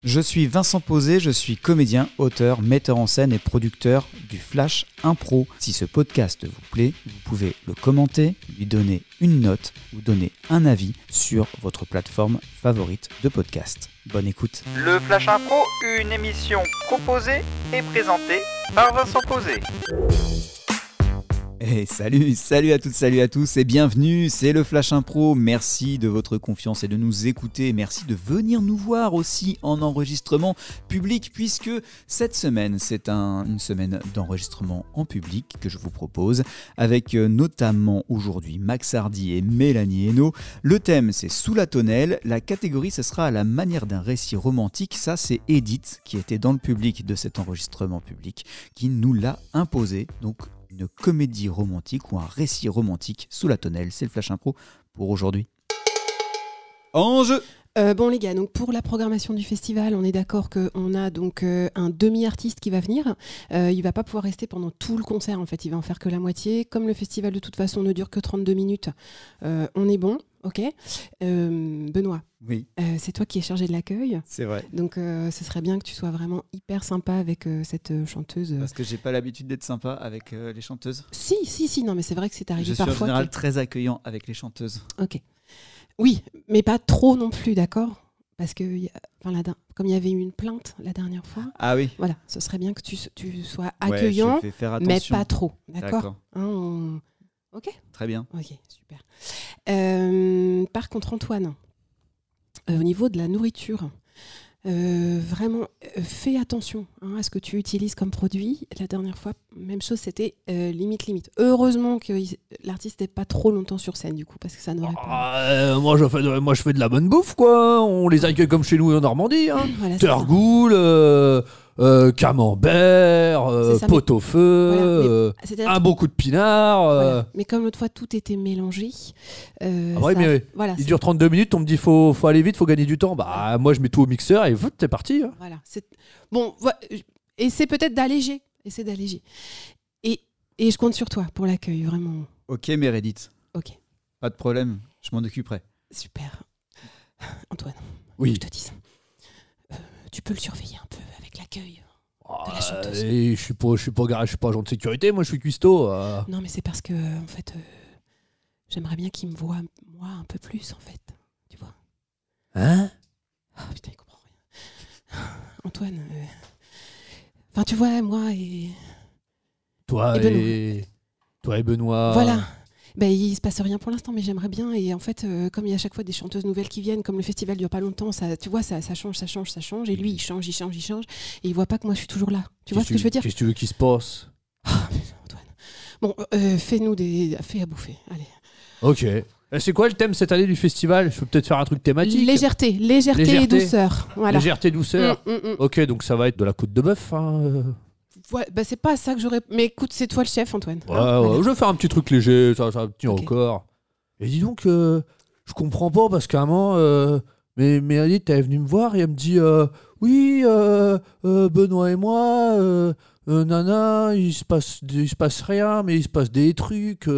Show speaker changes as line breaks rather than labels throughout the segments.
Je suis Vincent Posé, je suis comédien, auteur, metteur en scène et producteur du Flash Impro. Si ce podcast vous plaît, vous pouvez le commenter, lui donner une note ou donner un avis sur votre plateforme favorite de podcast. Bonne écoute.
Le Flash Impro, une émission proposée et présentée par Vincent Posé.
Hey, salut à toutes, salut à tous et bienvenue, c'est le Flash Impro. Merci de votre confiance et de nous écouter. Merci de venir nous voir aussi en enregistrement public puisque cette semaine, c'est une semaine d'enregistrement en public que je vous propose avec notamment aujourd'hui Max Hardy et Mélanie Hainaut. Le thème, c'est Sous la tonnelle. La catégorie, ce sera à la manière d'un récit romantique. Ça, c'est Edith qui était dans le public de cet enregistrement public qui nous l'a imposé. Donc, une comédie romantique ou un récit romantique sous la tonnelle. C'est le Flash Impro pour aujourd'hui. En jeu.
Bon les gars, donc pour la programmation du festival, on est d'accord qu'on a donc un demi-artiste qui va venir. Il va pas pouvoir rester pendant tout le concert en fait, il va en faire que la moitié. Comme le festival de toute façon ne dure que 32 minutes, on est bon, ok. Benoît,
Oui,
c'est toi qui es chargé de l'accueil.
c'est vrai.
Donc ce serait bien que tu sois vraiment hyper sympa avec cette chanteuse.
Parce que j'ai pas l'habitude d'être sympa avec les chanteuses.
Si, non mais c'est vrai que c'est arrivé
Je suis en
parfois.
général très accueillant avec les chanteuses.
Ok. Oui, mais pas trop non plus, d'accord ? Parce que, comme il y avait eu une plainte la dernière fois,
Ah oui.
voilà, ce serait bien que tu sois
Ouais,
accueillant,
je vais faire
mais
attention.
pas trop, d'accord ?
D'accord.
Ok,
Très bien.
ok, super. Par contre, Antoine, au niveau de la nourriture, vraiment, fais attention à ce que tu utilises comme produit. La dernière fois, même chose, c'était limite. Heureusement que l'artiste n'est pas trop longtemps sur scène, du coup, parce que ça n'aurait pas...
Moi, je fais de la bonne bouffe, quoi. On les accueille comme chez nous en Normandie. Hein.
Voilà, c'est ça.
Tergoule, camembert,
C'est ça,
pot au feu,
Voilà, c'est-à-dire
un bon coup de pinard.
voilà. Mais comme l'autre fois, tout était mélangé.
Ouais, mais
voilà,
il dure 32 minutes, on me dit faut aller vite, faut gagner du temps. Bah, moi, je mets tout au mixeur et t'es parti. Hein.
voilà. Bon, essaie peut-être d'alléger. Essaie d'alléger. Et je compte sur toi pour l'accueil, vraiment.
Ok, Meredith.
Ok,
Pas de problème, je m'en occuperai.
super. Antoine,
Oui.
je te dis, tu peux le surveiller un peu avec l'accueil.
Ah,
la chanteuse.
et je suis pas agent de sécurité, moi je suis cuistot.
Non, mais c'est parce que, en fait, j'aimerais bien qu'il me voie, moi, un peu plus, en fait. Tu vois ?
Hein?
Ah, putain, il comprend rien. Antoine, enfin, tu vois, moi et...
Toi
Et
et Benoît.
Voilà. Ben, il se passe rien pour l'instant, mais j'aimerais bien. Et en fait, comme il y a à chaque fois des chanteuses nouvelles qui viennent, comme le festival dure pas longtemps, ça, tu vois, ça change. Et lui, il change. Et il voit pas que moi, je suis toujours là. Tu vois ce que je veux dire ?
Qu'est-ce que tu veux qu'il se passe?
Ah, Antoine. Bon, fais à bouffer. Allez.
Ok. C'est quoi le thème cette année du festival? Je peux peut-être faire un truc thématique.
Légèreté et douceur. Voilà.
Légèreté, douceur.
Mm.
Ok, donc ça va être de la côte de bœuf. Hein.
Ouais, bah, c'est pas ça que j'aurais. Mais écoute, c'est toi le chef, Antoine.
Ouais,
Hein, voilà.
je vais faire un petit truc léger, ça va tenir
Ok.
au corps. Et dis donc, je comprends pas parce qu'à un moment, mais Mélanie, elle est venue me voir et elle me dit oui, Benoît et moi, nana, il se passe rien, mais il se passe des trucs.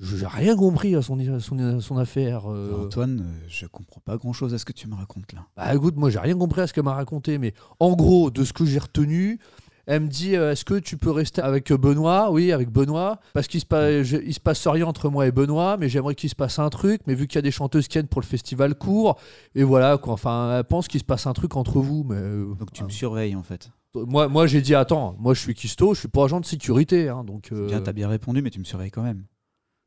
J'ai rien compris à son affaire.
Antoine, je comprends pas grand-chose à ce que tu me racontes là.
Bah écoute, moi j'ai rien compris à ce qu'elle m'a raconté, mais en gros, de ce que j'ai retenu, elle me dit est-ce que tu peux rester avec Benoît? Oui, avec Benoît, parce qu'il il se passe rien entre moi et Benoît, mais j'aimerais qu'il se passe un truc, mais vu qu'il y a des chanteuses qui viennent pour le festival court, et voilà quoi, enfin, elle pense qu'il se passe un truc entre vous, mais...
Donc tu me surveilles en fait.
Moi j'ai dit attends, moi je suis cuistot, je suis pas agent de sécurité, hein, donc...
Bien, t'as bien répondu, mais tu me surveilles quand même.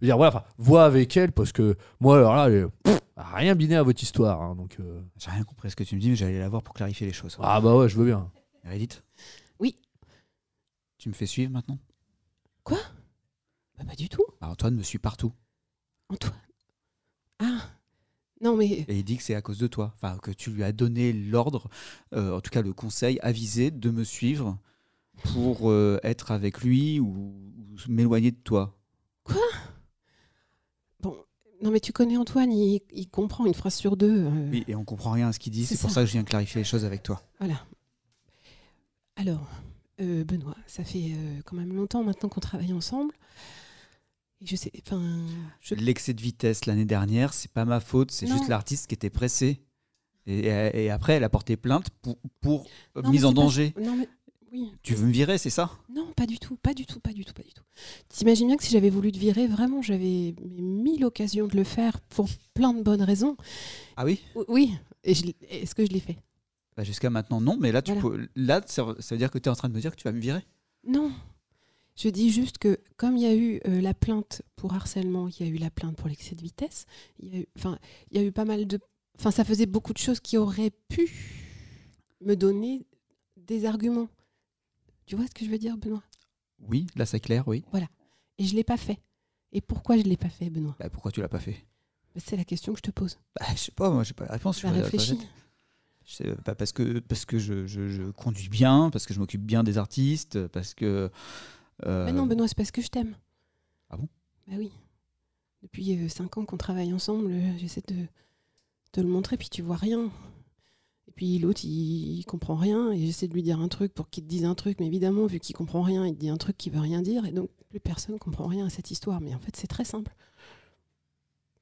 Je veux dire, voilà, vois avec elle, parce que moi alors là, rien biné à votre histoire, hein, donc...
J'ai rien compris à ce que tu me dis, mais j'allais la voir pour clarifier les choses.
Ah bah ouais, je veux bien.
Meredith?
Oui.
Tu me fais suivre maintenant?
Quoi ? Bah, pas du tout.
Bah, Antoine me suit partout.
Antoine. Ah. Non, mais.
Et il dit que c'est à cause de toi. Enfin, que tu lui as donné l'ordre, en tout cas le conseil avisé de me suivre pour être avec lui ou m'éloigner de toi.
Quoi ? Bon. Non, mais tu connais Antoine, il comprend une phrase sur deux.
Oui, et on comprend rien à ce qu'il dit,
C'est
c'est pour
ça.
ça que je viens clarifier les choses avec toi.
Voilà. Alors, Benoît, ça fait quand même longtemps maintenant qu'on travaille ensemble. Et je sais, enfin,
L'excès de vitesse l'année dernière, c'est pas ma faute, c'est
Non.
juste l'artiste qui était pressé. Et après, elle a porté plainte pour
Non,
mise
mais
en
c'est pas-
danger.
Non, mais oui.
Tu veux me virer, c'est ça?
Non, pas du tout. T'imagines bien que si j'avais voulu te virer, vraiment, j'avais mille occasions de le faire pour plein de bonnes raisons.
Ah oui?
Oui. Est-ce que je l'ai fait?
Bah, jusqu'à maintenant, non. Mais là,
Voilà.
ça veut dire que tu es en train de me dire que tu vas me virer?
Non. Je dis juste que comme il y a eu la plainte pour harcèlement, il y a eu la plainte pour l'excès de vitesse, il y a eu pas mal de... Enfin, ça faisait beaucoup de choses qui auraient pu me donner des arguments. Tu vois ce que je veux dire, Benoît?
Oui, là, c'est clair, oui.
Et je ne l'ai pas fait. Et pourquoi je ne l'ai pas fait, Benoît?
Bah, pourquoi tu l'as pas fait?
C'est la question que je te pose.
Bah, je sais pas, moi, j'ai pas la réponse.
Bah, réfléchis.
Parce que je conduis bien, parce que je m'occupe bien des artistes, parce que...
Mais non, Benoît, c'est parce que je t'aime.
Ah bon?
Bah oui. Depuis 5 ans qu'on travaille ensemble, j'essaie de te le montrer, puis tu vois rien. Et puis l'autre, il comprend rien, et j'essaie de lui dire un truc pour qu'il te dise un truc, mais évidemment, vu qu'il comprend rien, il te dit un truc qui veut rien dire, et donc plus personne comprend rien à cette histoire. Mais en fait, c'est très simple.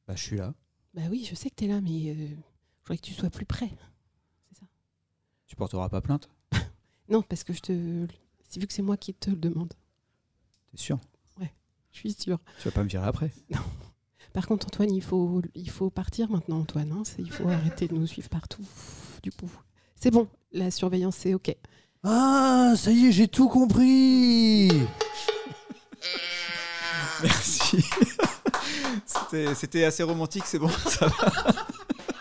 Bah, je suis là.
Bah oui, je sais que t'es là, mais je voudrais que tu sois plus près. C'est ça.
Tu porteras pas plainte?
Non, parce que c'est vu que c'est moi qui te le demande.
T'es sûr?
Je suis sûre.
Tu vas pas me virer après?
Par contre, Antoine, il faut partir maintenant, Antoine. Hein. Il faut arrêter de nous suivre partout. Du coup, c'est bon. La surveillance, c'est OK.
Ah, ça y est, j'ai tout compris.
Merci. C'était assez romantique, c'est bon, ça va.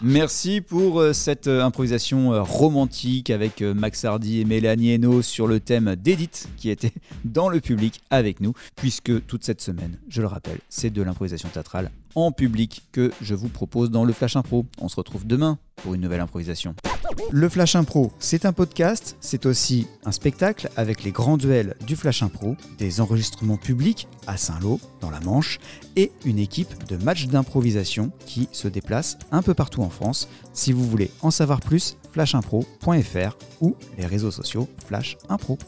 Merci pour cette improvisation romantique avec Max Hardy et Mélanie Hainaut sur le thème d'Edith qui était dans le public avec nous, puisque toute cette semaine, je le rappelle, c'est de l'improvisation théâtrale en public que je vous propose dans le Flash Impro. On se retrouve demain pour une nouvelle improvisation. Le Flash Impro, c'est un podcast, c'est aussi un spectacle avec les grands duels du Flash Impro, des enregistrements publics à Saint-Lô, dans la Manche, et une équipe de matchs d'improvisation qui se déplace un peu partout en France. Si vous voulez en savoir plus, flashimpro.fr ou les réseaux sociaux Flash Impro.